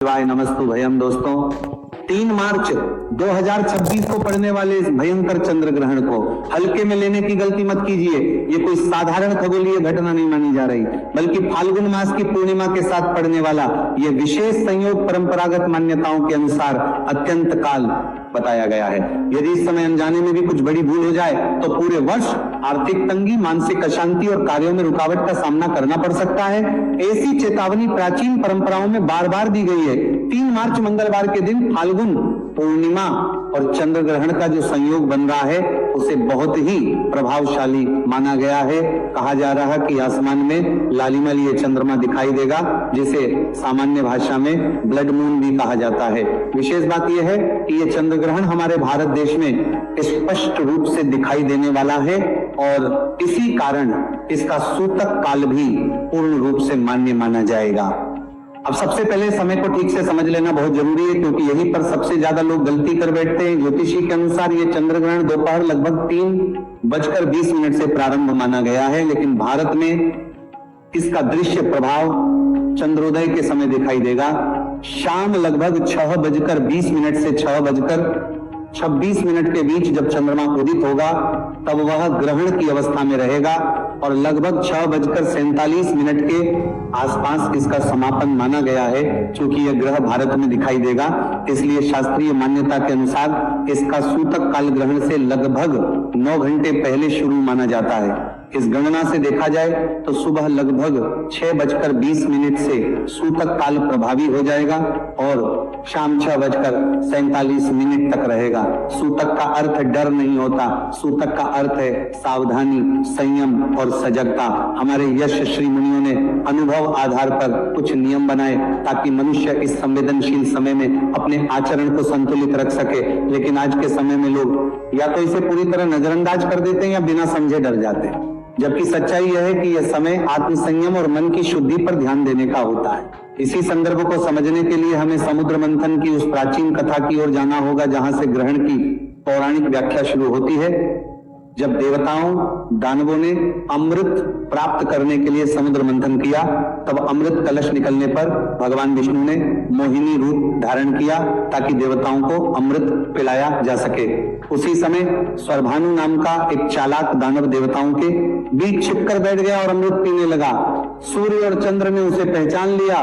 नमस्तु भयम दोस्तों, 3 मार्च 2026 को पड़ने वाले इस भयंकर चंद्र ग्रहण को हल्के में लेने की गलती मत कीजिए। ये कोई साधारण खगोलीय घटना नहीं मानी जा रही, बल्कि फाल्गुन मास की पूर्णिमा के साथ पड़ने वाला ये विशेष संयोग परंपरागत मान्यताओं के अनुसार अत्यंत काल बताया गया है। यदि इस समय अनजाने में भी कुछ बड़ी भूल हो जाए तो पूरे वर्ष आर्थिक तंगी, मानसिक अशांति और कार्यों में रुकावट का सामना करना पड़ सकता है। ऐसी चेतावनी प्राचीन परंपराओं में बार बार दी गई है। 3 मार्च मंगलवार के दिन फाल्गुन पूर्णिमा और चंद्र ग्रहण का जो संयोग बन रहा है उसे बहुत ही प्रभावशाली माना गया है। कहा जा रहा है कि आसमान में लालिमा लिए चंद्रमा दिखाई देगा, जिसे सामान्य भाषा में ब्लड मून भी कहा जाता है। विशेष बात यह है कि यह चंद्र ग्रहण हमारे भारत देश में स्पष्ट रूप से दिखाई देने वाला है और इसी कारण इसका सूतक काल भी पूर्ण रूप से मान्य माना जाएगा। अब सबसे पहले समय को ठीक से समझ लेना बहुत जरूरी है, क्योंकि यहीं पर सबसे ज्यादा लोग गलती कर बैठते हैं। ज्योतिषी के अनुसार ये चंद्र ग्रहण दोपहर लगभग 3:20 से प्रारंभ माना गया है, लेकिन भारत में इसका दृश्य प्रभाव चंद्रोदय के समय दिखाई देगा। शाम लगभग 6:20 से 6:26 के बीच जब चंद्रमा उदित होगा तब वह ग्रहण की अवस्था में रहेगा और लगभग 6:47 के आसपास इसका समापन माना गया है। चूंकि यह ग्रह भारत में दिखाई देगा, इसलिए शास्त्रीय मान्यता के अनुसार इसका सूतक काल ग्रहण से लगभग 9 घंटे पहले शुरू माना जाता है। इस गणना से देखा जाए तो सुबह लगभग 6:20 से सूतक काल प्रभावी हो जाएगा और शाम 6:47 तक रहेगा। सूतक का अर्थ डर नहीं होता, सूतक का अर्थ है सावधानी, संयम और सजगता। हमारे यश श्री मुनियों ने अनुभव आधार पर कुछ नियम बनाए ताकि मनुष्य इस संवेदनशील समय में अपने आचरण को संतुलित रख सके। लेकिन आज के समय में लोग या तो इसे पूरी तरह नजरअंदाज कर देते हैं या बिना समझे डर जाते हैं, जबकि सच्चाई यह है कि यह समय आत्मसंयम और मन की शुद्धि पर ध्यान देने का होता है। इसी संदर्भ को समझने के लिए हमें समुद्र मंथन की उस प्राचीन कथा की ओर जाना होगा जहां से ग्रहण की पौराणिक व्याख्या शुरू होती है। जब देवताओं दानवों ने अमृत प्राप्त करने के लिए समुद्र मंथन किया, तब अमृत कलश निकलने पर भगवान विष्णु ने मोहिनी रूप धारण किया ताकि देवताओं को अमृत पिलाया जा सके। उसी समय स्वरभानु नाम का एक चालाक दानव देवताओं के बीच छिपकर बैठ गया और अमृत पीने लगा। सूर्य और चंद्र ने उसे पहचान लिया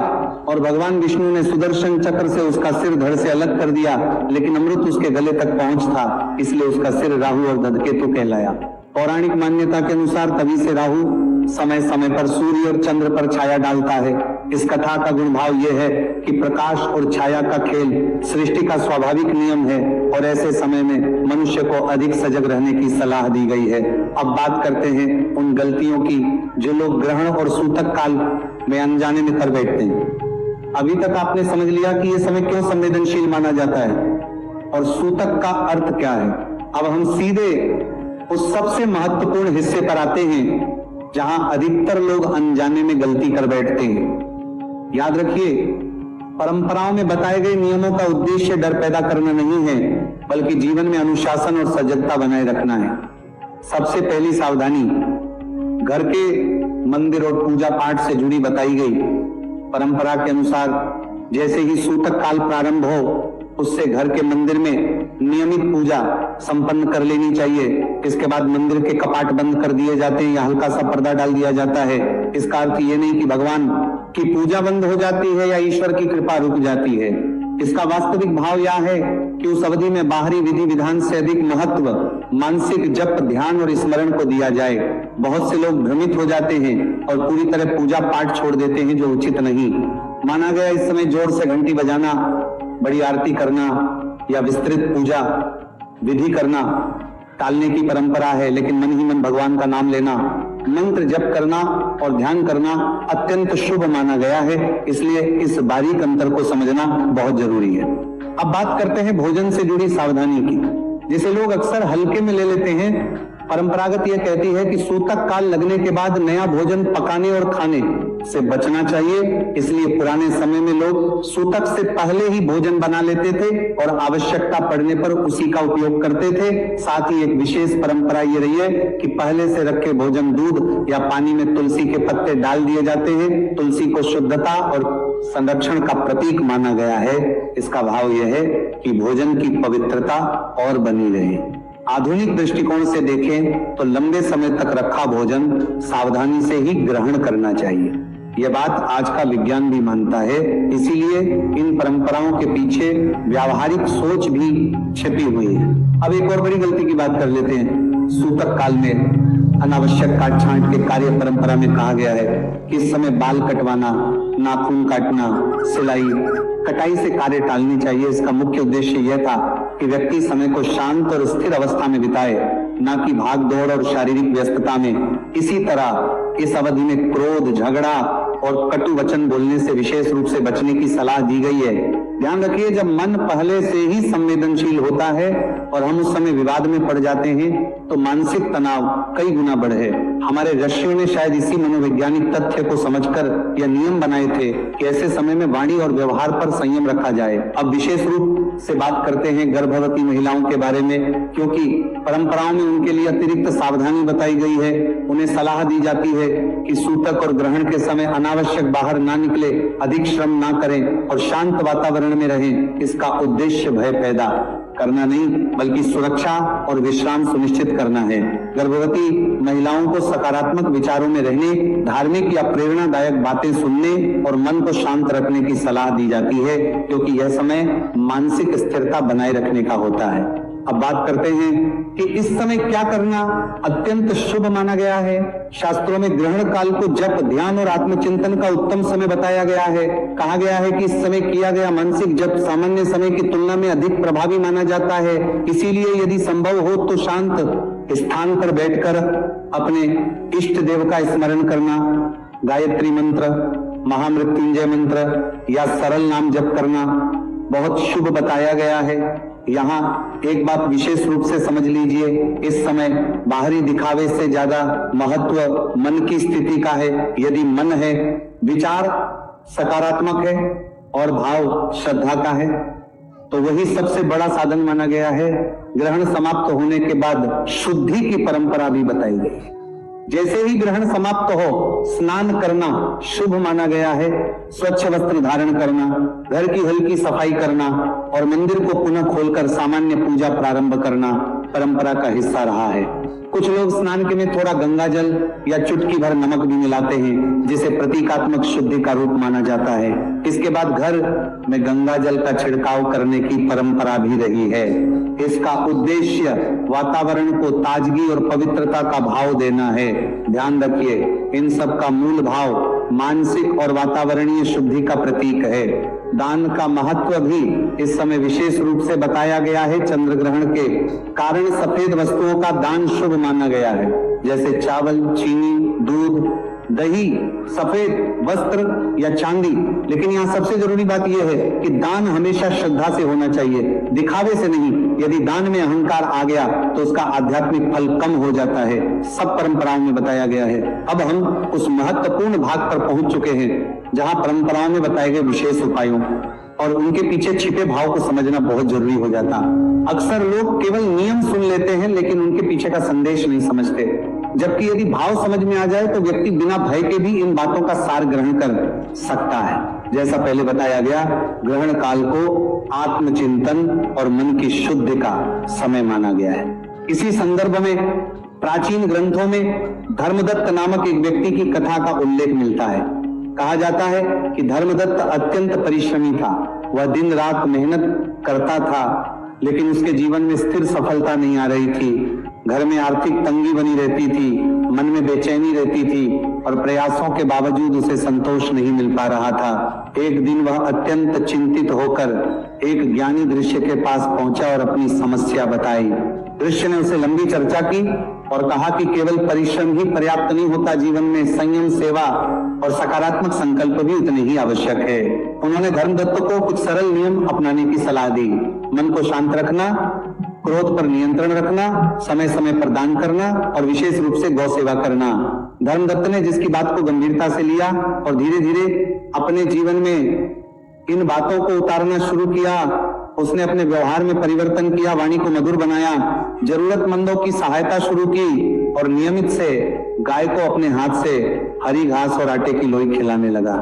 और भगवान विष्णु ने सुदर्शन चक्र से उसका सिर धड़ से अलग कर दिया, लेकिन अमृत उसके गले तक पहुंच था, इसलिए उसका सिर राहु और धधकेतु कहलाया। पौराणिक मान्यता के अनुसार तभी से राहु समय समय पर सूर्य और चंद्र पर छाया डालता है। इस कथा का गुण भाव यह है कि प्रकाश और छाया का खेल सृष्टि का स्वाभाविक नियम है और ऐसे समय में मनुष्य को अधिक सजग रहने की सलाह दी गई है। अब बात करते हैं उन गलतियों की जो लोग ग्रहण और सूतक काल में अनजाने में कर बैठते हैं। अभी तक आपने समझ लिया कि यह समय क्यों संवेदनशील माना जाता है और सूतक का अर्थ क्या है। अब हम सीधे उस सबसे महत्वपूर्ण हिस्से पर आते हैं जहां अधिकतर लोग अनजाने में गलती कर बैठते हैं। याद रखिए, परंपराओं में बताए गए नियमों का उद्देश्य डर पैदा करना नहीं है, बल्कि जीवन में अनुशासन और सजगता बनाए रखना है। सबसे पहली सावधानी घर के मंदिर और पूजा पाठ से जुड़ी बताई गई। परंपरा के अनुसार जैसे ही सूतक काल प्रारंभ हो, उससे घर के मंदिर में नियमित पूजा संपन्न कर लेनी चाहिए। इसके बाद मंदिर के कपाट बंद कर दिए जाते हैं या हल्का सा पर्दा डाल दिया जाता है। इसका अर्थ ये नहीं कि भगवान की पूजा बंद हो जाती है या ईश्वर की कृपा रुक जाती है। इसका वास्तविक भाव यह है कि उस अवधि में बाहरी विधि विधान से अधिक महत्व मानसिक जप, ध्यान और स्मरण को दिया जाए। बहुत से लोग भ्रमित हो जाते हैं और पूरी तरह पूजा पाठ छोड़ देते हैं, जो उचित नहीं माना गया। इस समय जोर से घंटी बजाना, बड़ी आरती करना या विस्तृत पूजा विधि करना टालने की परंपरा है, लेकिन मन ही मन भगवान का नाम लेना, मंत्र जप करना और ध्यान करना अत्यंत शुभ माना गया है। इसलिए इस बारीक अंतर को समझना बहुत जरूरी है। अब बात करते हैं भोजन से जुड़ी सावधानी की, जिसे लोग अक्सर हल्के में ले लेते हैं परंपरागत यह कहती है कि सूतक काल लगने के बाद नया भोजन पकाने और खाने से बचना चाहिए। इसलिए पुराने समय में लोग सूतक से पहले ही भोजन बना लेते थे और आवश्यकता पड़ने पर उसी का उपयोग करते थे। साथ ही एक विशेष परंपरा ये रही है कि पहले से रखे भोजन दूध या पानी में तुलसी के पत्ते डाल दिए जाते हैं। तुलसी को शुद्धता और संरक्षण का प्रतीक माना गया है। इसका भाव यह है कि भोजन की पवित्रता और बनी रहे। आधुनिक दृष्टिकोण से देखें तो लंबे समय तक रखा भोजन सावधानी से ही ग्रहण करना चाहिए। यह बात आज का विज्ञान भी मानता है। इसीलिए इन परंपराओं के पीछे व्यावहारिक सोच भी छिपी हुई है। अब एक और बड़ी गलती की बात कर लेते हैं। सूतक काल में अनावश्यक काट छांट के कार्य परंपरा में कहा गया है कि इस समय बाल कटवाना, नाखून काटना, सिलाई, कटाई से कार्य टालनी चाहिए। इसका मुख्य उद्देश्य यह था कि व्यक्ति समय को शांत और स्थिर अवस्था में बिताए, न कि भाग दौड़ और शारीरिक व्यस्तता में। इसी तरह इस अवधि में क्रोध, झगड़ा और कटु वचन बोलने से विशेष रूप से बचने की सलाह दी गई है। ध्यान रखिए, जब मन पहले से ही संवेदनशील होता है और हम उस समय विवाद में पड़ जाते हैं तो मानसिक तनाव कई गुना बढ़े। हमारे ऋषियों ने शायद इसी मनोवैज्ञानिक तथ्य को समझकर यह नियम बनाए थे कि ऐसे समय में वाणी और व्यवहार पर संयम रखा जाए। अब विशेष रूप से बात करते हैं गर्भवती महिलाओं के बारे में, क्योंकि परंपराओं में उनके लिए अतिरिक्त सावधानी बताई गई है। उन्हें सलाह दी जाती है कि सूतक और ग्रहण के समय अनावश्यक बाहर ना निकले, अधिक श्रम ना करें और शांत वातावरण में रहें। इसका उद्देश्य भय पैदा करना नहीं बल्कि सुरक्षा और विश्राम सुनिश्चित करना है। गर्भवती महिलाओं को सकारात्मक विचारों में रहने, धार्मिक या प्रेरणादायक बातें सुनने और मन को शांत रखने की सलाह दी जाती है, क्योंकि यह समय मानसिक स्थिरता बनाए रखने का होता है। अब बात करते हैं कि इस समय क्या करना अत्यंत शुभ माना गया है। शास्त्रों में ग्रहण काल को जप, ध्यान और आत्मचिंतन का उत्तम समय बताया गया है। कहा गया है कि इस समय किया गया मानसिक जप सामान्य समय की तुलना में अधिक प्रभावी माना जाता है। इसीलिए यदि संभव हो तो शांत स्थान पर बैठकर अपने इष्ट देव का स्मरण करना, गायत्री मंत्र, महामृत्युंजय मंत्र या सरल नाम जप करना बहुत शुभ बताया गया है। यहाँ एक बात विशेष रूप से समझ लीजिए, इस समय बाहरी दिखावे से ज्यादा महत्व मन की स्थिति का है। यदि मन है, विचार सकारात्मक है और भाव श्रद्धा का है तो वही सबसे बड़ा साधन माना गया है। ग्रहण समाप्त होने के बाद शुद्धि की परंपरा भी बताई गई है। जैसे ही ग्रहण समाप्त हो, स्नान करना शुभ माना गया है। स्वच्छ वस्त्र धारण करना, घर की हल्की सफाई करना और मंदिर को पुनः खोलकर सामान्य पूजा प्रारंभ करना परंपरा का हिस्सा रहा है। कुछ लोग स्नान के में थोड़ा गंगा जल या चुटकी भर नमक भी मिलाते हैं, जिसे प्रतीकात्मक शुद्धि का रूप माना जाता है। इसके बाद घर में गंगा जल का छिड़काव करने की परंपरा भी रही है। इसका उद्देश्य वातावरण को ताजगी और पवित्रता का भाव देना है। ध्यान रखिए, इन सब का मूल भाव मानसिक और वातावरणीय शुद्धि का प्रतीक है। दान का महत्व भी इस समय विशेष रूप से बताया गया है। चंद्र ग्रहण के कारण सफेद वस्तुओं का दान शुभ माना गया है, जैसे चावल, चीनी, दूध, दही, सफेद वस्त्र या चांदी। लेकिन यहाँ सबसे जरूरी बात यह है कि दान हमेशा श्रद्धा से होना चाहिए, दिखावे से नहीं। यदि दान में अहंकार आ गया तो उसका आध्यात्मिक फल कम हो जाता है। सब परंपराओं में बताया गया है। अब हम उस महत्वपूर्ण भाग पर पहुंच चुके हैं जहां परंपराओं में बताए गए विशेष उपायों और उनके पीछे छिपे भाव को समझना बहुत जरूरी हो जाता। अक्सर लोग केवल नियम सुन लेते हैं लेकिन उनके पीछे का संदेश नहीं समझते। जबकि यदि भाव समझ में आ जाए तो व्यक्ति बिना भय के भी इन बातों का सार ग्रहण कर सकता है। जैसा पहले बताया गया, ग्रहण काल को आत्मचिंतन और मन की शुद्धि का समय माना गया है। इसी संदर्भ में प्राचीन ग्रंथों में धर्मदत्त नामक एक व्यक्ति की कथा का उल्लेख मिलता है। कहा जाता है कि धर्मदत्त अत्यंत परिश्रमी था। वह दिन रात मेहनत करता था लेकिन उसके जीवन में स्थिर सफलता नहीं आ रही थी। घर में आर्थिक तंगी बनी रहती थी, मन में बेचैनी रहती थी और प्रयासों के बावजूद उसे संतोष नहीं मिल पा रहा था। एक दिन वह अत्यंत चिंतित होकर एक ज्ञानी दृश्य के पास पहुंचा और अपनी समस्या बताई। दृश्य ने उसे लंबी चर्चा की और कहा कि केवल परिश्रम ही पर्याप्त नहीं होता, जीवन में संयम, सेवा और सकारात्मक संकल्प भी उतने ही आवश्यक है। उन्होंने धर्मदत्त को कुछ सरल नियम अपनाने की सलाह दी। मन को शांत रखना, क्रोध पर नियंत्रण रखना, समय समय पर दान करना और विशेष रूप से गौ सेवा करना। धर्मदत्त ने जिसकी बात को गंभीरता से लिया और धीरे धीरे अपने जीवन में इन बातों को उतारना शुरू किया, उसने अपने व्यवहार में परिवर्तन किया, वाणी को मधुर बनाया, जरूरतमंदों की सहायता शुरू की और नियमित से गाय को अपने हाथ से हरी घास और आटे की लोई खिलाने लगा।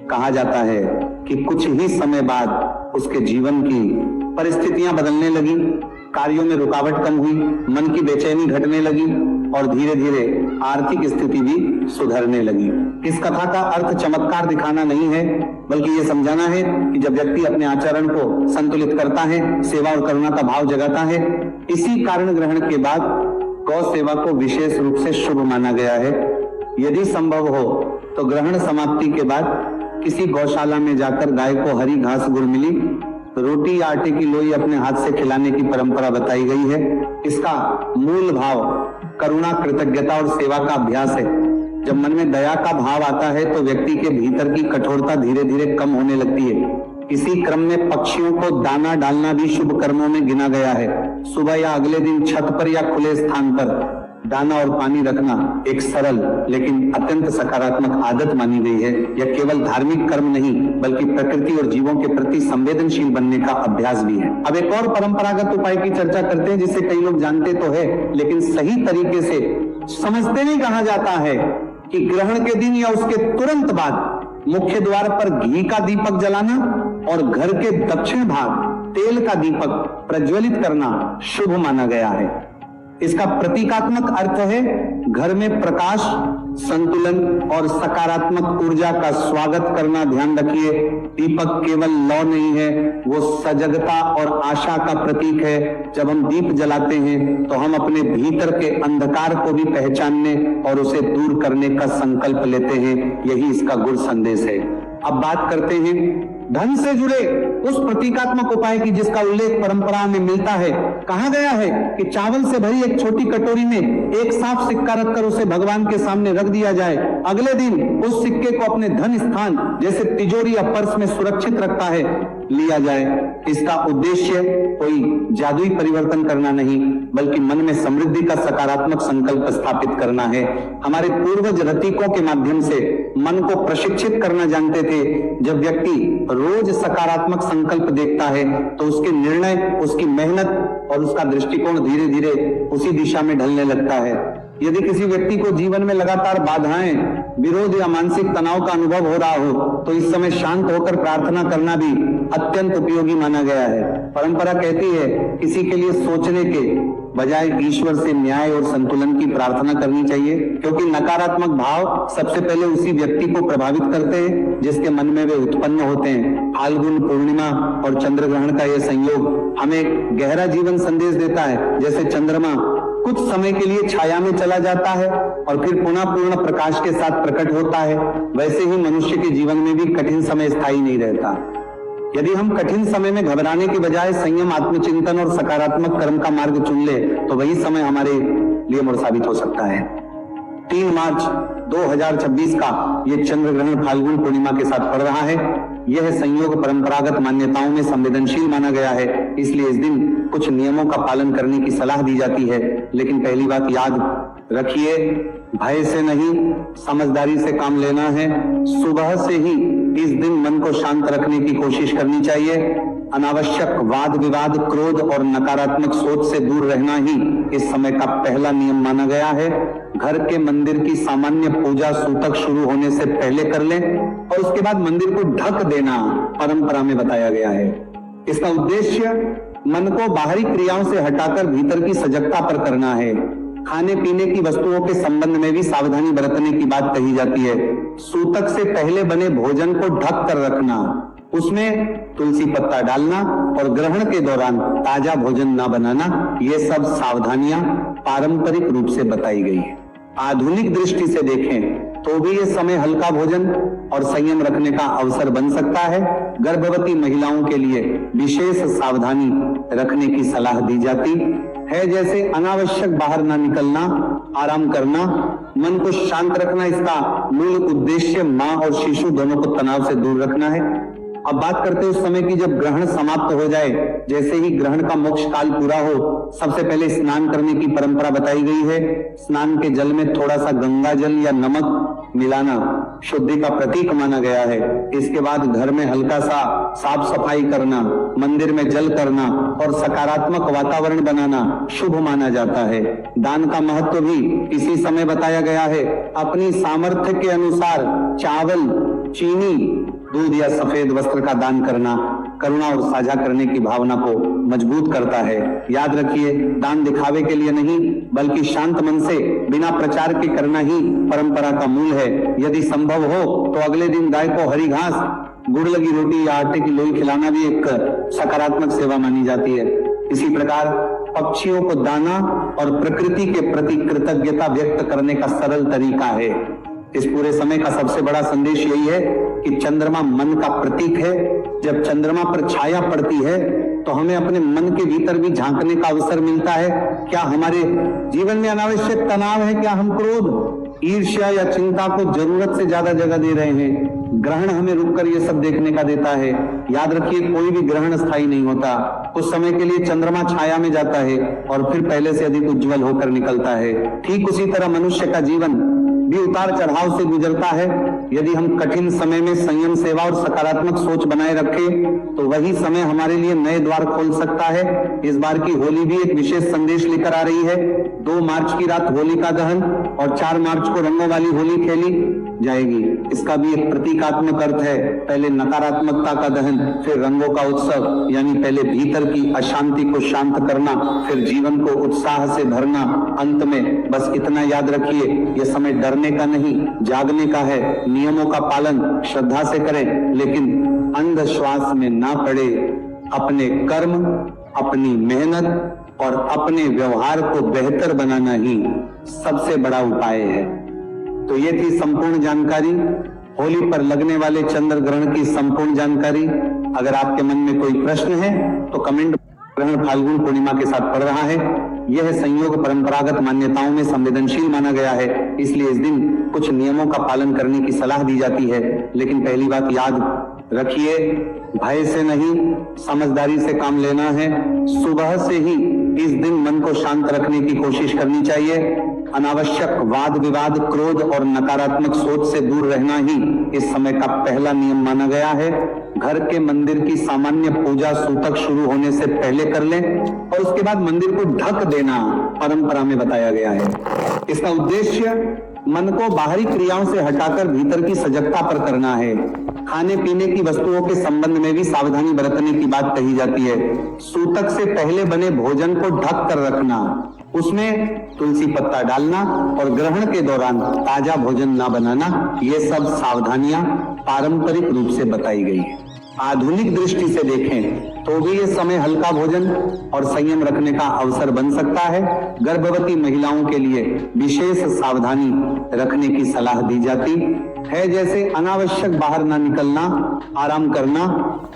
कहा जाता है कि कुछ ही समय बाद उसके जीवन की परिस्थितियां बदलने लगी, कार्यों में रुकावट कम हुई, मन की बेचैनी घटने लगी और धीरे धीरे आर्थिक स्थिति भी सुधरने लगी। इस कथा का अर्थ चमत्कार दिखाना नहीं है, बल्कि ये समझाना है कि जब व्यक्ति अपने आचरण को संतुलित करता है, सेवा और करुणा का भाव जगाता है, इसी कारण ग्रहण के बाद गौ सेवा को विशेष रूप से शुभ माना गया है। यदि संभव हो तो ग्रहण समाप्ति के बाद किसी गौशाला में जाकर गाय को हरी घास गुड़ मिली रोटी या आटे की लोई अपने हाथ से खिलाने की परंपरा बताई गई है। इसका मूल भाव करुणा, कृतज्ञता और सेवा का अभ्यास है। जब मन में दया का भाव आता है तो व्यक्ति के भीतर की कठोरता धीरे धीरे कम होने लगती है। इसी क्रम में पक्षियों को दाना डालना भी शुभ कर्मों में गिना गया है। सुबह या अगले दिन छत पर या खुले स्थान पर दाना और पानी रखना एक सरल लेकिन अत्यंत सकारात्मक आदत मानी गई है। यह केवल धार्मिक कर्म नहीं बल्कि प्रकृति और जीवों के प्रति संवेदनशील बनने का अभ्यास भी है। अब एक और परंपरागत उपाय की चर्चा करते हैं जिसे कई लोग जानते तो है लेकिन सही तरीके से समझते नहीं। कहा जाता है कि ग्रहण के दिन या उसके तुरंत बाद मुख्य द्वार पर घी का दीपक जलाना और घर के दक्षिण भाग तेल का दीपक प्रज्वलित करना शुभ माना गया है। इसका प्रतीकात्मक अर्थ है घर में प्रकाश, संतुलन और सकारात्मक ऊर्जा का स्वागत करना। ध्यान रखिए, दीपक केवल लौ नहीं है, वो सजगता और आशा का प्रतीक है। जब हम दीप जलाते हैं तो हम अपने भीतर के अंधकार को भी पहचानने और उसे दूर करने का संकल्प लेते हैं। यही इसका गुड़ संदेश है। अब बात करते हैं धन से जुड़े उस प्रतीकात्मक उपाय की जिसका उल्लेख परंपरा में मिलता है। कहा गया है कि चावल से भरी एक छोटी कटोरी में एक साफ सिक्का रखकर उसे भगवान के सामने रख दिया जाए। अगले दिन उस सिक्के को अपने धन स्थान जैसे तिजोरी या पर्स में सुरक्षित रखता है लिया जाए। इसका उद्देश्य कोई जादुई परिवर्तन करना नहीं बल्कि मन में समृद्धि का सकारात्मक संकल्प स्थापित करना है। हमारे पूर्वज रतीकों के माध्यम से मन को प्रशिक्षित करना जानते थे। जब व्यक्ति रोज सकारात्मक संकल्प देखता है तो उसके निर्णय, उसकी मेहनत और उसका दृष्टिकोण धीरे धीरे उसी दिशा में ढलने लगता है। यदि किसी व्यक्ति को जीवन में लगातार बाधाएं, विरोध या मानसिक तनाव का अनुभव हो रहा हो तो इस समय शांत होकर प्रार्थना करना भी अत्यंत उपयोगी माना गया है। परंपरा कहती है किसी के लिए सोचने के बजाय ईश्वर से न्याय और संतुलन की प्रार्थना करनी चाहिए, क्योंकि नकारात्मक भाव सबसे पहले उसी व्यक्ति को प्रभावित करते हैं जिसके मन में वे उत्पन्न होते हैं। फाल्गुन पूर्णिमा और चंद्र ग्रहण का यह संयोग हमें गहरा जीवन संदेश देता है। जैसे चंद्रमा कुछ समय के लिए छाया में चला जाता है और फिर पुनः पूर्ण प्रकाश के साथ प्रकट होता है, वैसे ही मनुष्य के जीवन में भी कठिन समय स्थायी नहीं रहता। यदि हम कठिन समय में घबराने के बजाय संयम, आत्मचिंतन और सकारात्मक कर्म का मार्ग चुन ले तो वही समय हमारे लिए मोड़ साबित हो सकता है। 3 मार्च 2026 का ये चंद्र ग्रहण फाल्गुन पूर्णिमा के साथ पड़ रहा है। यह संयोग परंपरागत मान्यताओं में संवेदनशील माना गया है, इसलिए इस दिन कुछ नियमों का पालन करने की सलाह दी जाती है। लेकिन पहली बात याद रखिए, भय से नहीं समझदारी से काम लेना है। सुबह से ही इस दिन मन को शांत रखने की कोशिश करनी चाहिए। अनावश्यक वाद विवाद, क्रोध और नकारात्मक सोच से दूर रहना ही इस समय का पहला नियम माना गया है। घर के मंदिर की सामान्य पूजा सूतक शुरू होने से पहले कर लें और उसके बाद मंदिर को ढक देना परंपरा में बताया गया है। इसका उद्देश्य मन को बाहरी क्रियाओं से हटाकर भीतर की सजगता पर करना है। खाने पीने की वस्तुओं के संबंध में भी सावधानी बरतने की बात कही जाती है। सूतक से पहले बने भोजन को ढक कर रखना, उसमें तुलसी पत्ता डालना और ग्रहण के दौरान ताजा भोजन न बनाना, ये सब सावधानियां पारंपरिक रूप से बताई गई है। आधुनिक दृष्टि से देखें तो भी ये समय हल्का भोजन और संयम रखने का अवसर बन सकता है। गर्भवती महिलाओं के लिए विशेष सावधानी रखने की सलाह दी जाती है, जैसे अनावश्यक बाहर ना निकलना, आराम करना, मन को शांत रखना। इसका मूल उद्देश्य मां और शिशु दोनों को तनाव से दूर रखना है। अब बात करते हैं उस समय की जब ग्रहण समाप्त हो जाए, जैसे ही ग्रहण का मोक्ष काल पूरा हो, सबसे पहले स्नान करने की परंपरा बताई गई है। स्नान के जल में थोड़ा सा गंगा जल या नमक मिलाना शुद्धि का प्रतीक माना गया है। इसके बाद घर में हल्का सा साफ सफाई करना, मंदिर में जल करना और सकारात्मक वातावरण बनाना शुभ माना जाता है। दान का महत्व भी इसी समय बताया गया है। अपनी सामर्थ्य के अनुसार चावल, चीनी, दूध या सफेद वस्त्र का दान करना करुणा और साझा करने की भावना को मजबूत करता है। याद रखिए, दान दिखावे के लिए नहीं बल्कि शांत मन से बिना प्रचार के करना ही परंपरा का मूल है। यदि संभव हो तो अगले दिन गाय को हरी घास, गुड़ लगी रोटी या आटे की लोई खिलाना भी एक सकारात्मक सेवा मानी जाती है। इसी प्रकार पक्षियों को दाना और प्रकृति के प्रति कृतज्ञता व्यक्त करने का सरल तरीका है। इस पूरे समय का सबसे बड़ा संदेश यही है कि चंद्रमा मन का प्रतीक है। जब चंद्रमा पर छाया पड़ती है तो हमें अपने मन के भीतर भी झांकने का अवसर मिलता है। क्या हमारे जीवन में अनावश्यक तनाव है? क्या हम क्रोध, ईर्ष्या या चिंता को जरूरत से ज्यादा जगह दे रहे हैं? ग्रहण हमें रुककर ये सब देखने का देता है। याद रखिए, कोई भी ग्रहण स्थायी नहीं होता। कुछ समय के लिए चंद्रमा छाया में जाता है और फिर पहले से अधिक उज्जवल होकर निकलता है। ठीक उसी तरह मनुष्य का जीवन भी उतार चढ़ाव से गुजरता है। यदि हम कठिन समय में संयम, सेवा और सकारात्मक सोच बनाए रखें तो वही समय हमारे लिए नए द्वार खोल सकता है। इस बार की होली भी एक विशेष संदेश लेकर आ रही है। 2 मार्च की रात होलिका दहन और 4 मार्च को रंगों वाली होली खेली जाएगी। इसका भी एक प्रतीकात्मक अर्थ है। पहले नकारात्मकता का दहन, फिर रंगों का उत्सव, यानी पहले भीतर की अशांति को शांत करना, फिर जीवन को उत्साह से भरना। अंत में बस इतना याद रखिए, यह समय डरने का नहीं, जागने का है। नियमों का पालन श्रद्धा से करें, लेकिन अंधविश्वास में ना पड़े। अपने कर्म, अपनी मेहनत और अपने व्यवहार को बेहतर बनाना ही सबसे बड़ा उपाय है। तो ये थी संपूर्ण जानकारी, होली पर लगने वाले चंद्र ग्रहण की संपूर्ण जानकारी। अगर आपके मन में कोई प्रश्न है तो कमेंट। ग्रहण फाल्गुन पूर्णिमा के साथ पड़ रहा है। यह संयोग परंपरागत मान्यताओं में संवेदनशील माना गया है, इसलिए इस दिन कुछ नियमों का पालन करने की सलाह दी जाती है। लेकिन पहली बात याद रखिए, भय से नहीं समझदारी से काम लेना है। सुबह से ही इस दिन मन को शांत रखने की कोशिश करनी चाहिए। अनावश्यक वाद विवाद, क्रोध और नकारात्मक सोच से दूर रहना ही इस समय का पहला नियम माना गया है। घर के मंदिर की सामान्य पूजा सूतक शुरू होने से पहले कर लें और उसके बाद मंदिर को ढक देना परंपरा में बताया गया है। इसका उद्देश्य मन को बाहरी क्रियाओं से हटाकर भीतर की सजगता पर करना है। खाने पीने की वस्तुओं के संबंध में भी सावधानी बरतने की बात कही जाती है। सूतक से पहले बने भोजन को ढक कर रखना, उसमें तुलसी पत्ता डालना और ग्रहण के दौरान ताजा भोजन ना बनाना, ये सब सावधानियां पारंपरिक रूप से बताई गई है। आधुनिक दृष्टि से देखें तो भी ये समय हल्का भोजन और संयम रखने का अवसर बन सकता है। गर्भवती महिलाओं के लिए विशेष सावधानी रखने की सलाह दी जाती है, जैसे अनावश्यक बाहर ना निकलना, आराम करना,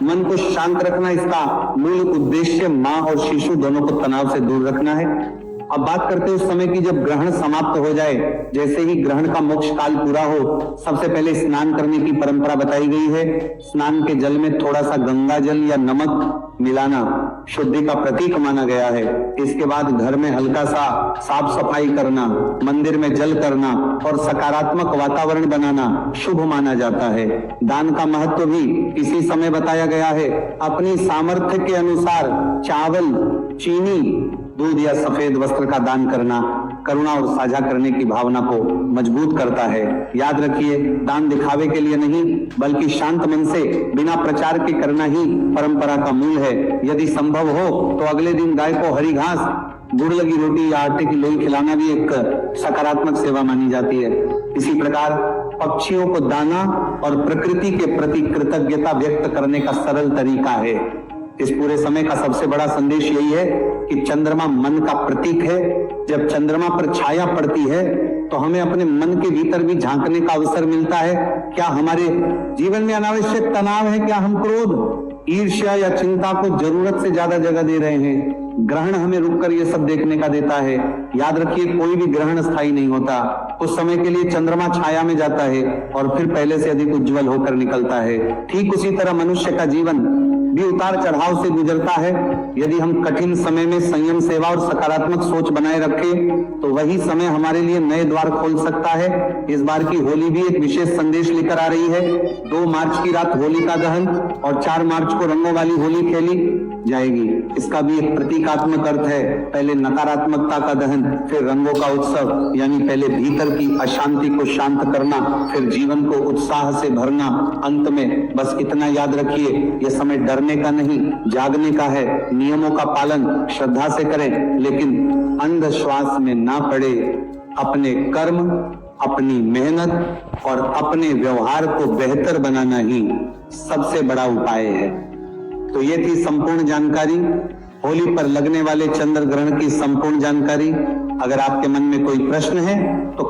मन को शांत रखना। इसका मूल उद्देश्य मां और शिशु दोनों को तनाव से दूर रखना है। अब बात करते हैं उस समय की जब ग्रहण समाप्त हो जाए, जैसे ही ग्रहण का मोक्ष काल पूरा हो, सबसे पहले स्नान करने की परंपरा बताई गई है। स्नान के जल में थोड़ा सा गंगा जल या नमक मिलाना शुद्धि का प्रतीक माना गया है। इसके बाद घर में हल्का सा साफ सफाई करना, मंदिर में जल करना और सकारात्मक वातावरण बनाना शुभ माना जाता है। दान का महत्व भी इसी समय बताया गया है। अपनी सामर्थ्य के अनुसार चावल, चीनी, दूध या सफेद वस्त्र का दान करना करुणा और साझा करने की भावना को मजबूत करता है। याद रखिए, दान दिखावे के लिए नहीं बल्कि शांत मन से बिना प्रचार के करना ही परंपरा का मूल है। यदि संभव हो तो अगले दिन गाय को हरी घास, गुड़ लगी रोटी या आटे की लोई खिलाना भी एक सकारात्मक सेवा मानी जाती है। इसी प्रकार पक्षियों को दाना और प्रकृति के प्रति कृतज्ञता व्यक्त करने का सरल तरीका है। इस पूरे समय का सबसे बड़ा संदेश यही है कि चंद्रमा मन का प्रतीक है। जब चंद्रमा पर छाया पड़ती है तो हमें अपने मन के भीतर भी झांकने का अवसर मिलता है। क्या हमारे जीवन में अनावश्यक तनाव है? क्या हम क्रोध, ईर्ष्या या चिंता को जरूरत से ज्यादा जगह दे रहे हैं? ग्रहण हमें रुककर ये सब देखने का देता है। याद रखिए, कोई भी ग्रहण स्थायी नहीं होता। कुछ समय के लिए चंद्रमा छाया में जाता है और फिर पहले से अधिक उज्जवल होकर निकलता है। ठीक उसी तरह मनुष्य का जीवन भी उतार चढ़ाव से गुजरता है। यदि हम कठिन समय में संयम, सेवा और सकारात्मक सोच बनाए रखें तो वही समय हमारे लिए नए द्वार खोल सकता है। इस बार की होली भी एक विशेष संदेश लेकर आ रही है। 2 मार्च की रात होलिका दहन और 4 मार्च को रंगों वाली होली खेली जाएगी। इसका भी एक प्रतीकात्मक अर्थ है। पहले नकारात्मकता का दहन, फिर रंगों का उत्सव, यानी पहले भीतर की अशांति को शांत करना, फिर जीवन को उत्साह से भरना। अंत में बस इतना याद रखिए, यह समय डरने का नहीं, जागने का है। नियमों का पालन श्रद्धा से करें, लेकिन अंधविश्वास में ना पड़े। अपने कर्म, अपनी मेहनत और अपने व्यवहार को बेहतर बनाना ही सबसे बड़ा उपाय है। तो ये थी संपूर्ण जानकारी, होली पर लगने वाले चंद्र ग्रहण की संपूर्ण जानकारी। अगर आपके मन में कोई प्रश्न है तो